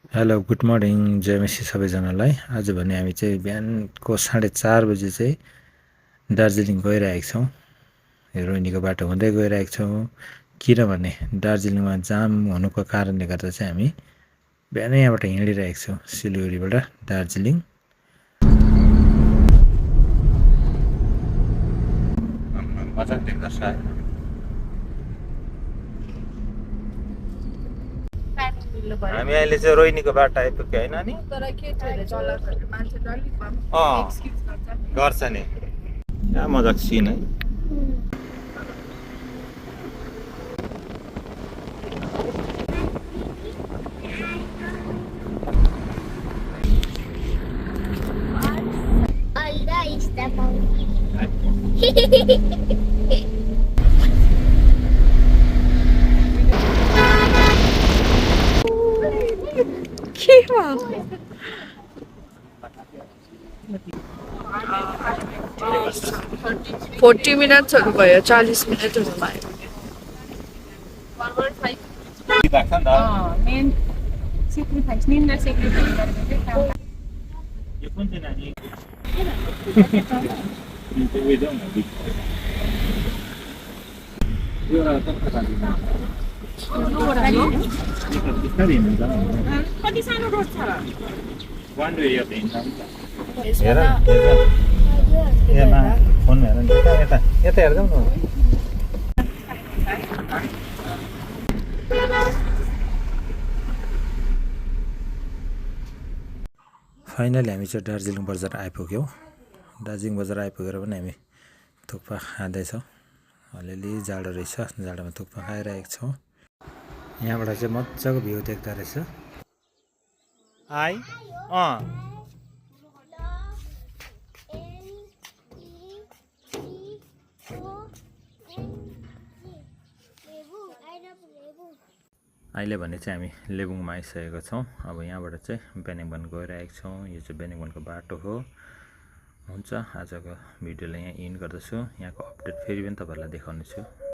Hello good morning जय मसी सबैजनालाई। आज भने हामी चाहिँ बिहानको 4:30 बजे चाहिँ दार्जिलिङ गइरहेको छौँ। रोहिणीको बाटो हुँदै गइरहेको छौँ, किनभने दार्जिलिङमा जाम हुनुको कारणले गर्दा चाहिँ हामी बिहानै यहाँबाट हिँडिरहेको छौँ सिलगढीबाट दार्जिलिङ। मजाक देख्दछ हामी अहिले चाहिँ रोहिणीको बाटो आइपुग्यो होइन नि? गर्छ नि क्या मजाक सिन है। केमा 40 मिनट्सहरू भयो, 40 मिनटहरू भयो। यो कुन चाहिँ नानी? कति सानो रोड छ र? हेर फोन हेर यता यता हेर्दै न। फाइनली हामी चाहिँ दार्जिलिङ बजार आइपुग्यौँ। दार्जिलिङ बजार आइपुगेर पनि हामी थुक्पा खाँदैछौँ। अलिअलि जाडो रहेछ, जाडोमा थुक्पा खाइरहेको छौँ। यहाँबाट चाहिँ मजाको भ्यू देख्दो रहेछ। अहिले भने चाहिँ हामी लेबुङमा आइसकेको छौँ। अब यहाँबाट चाहिँ बेनिङबन गइरहेको छौँ। यो चाहिँ बेनिङबनको बाटो हो। हुन्छ, आजको भिडियोलाई यहाँ इन्ड गर्दछु। यहाँको अपडेट फेरि पनि तपाईँहरूलाई देखाउने छु।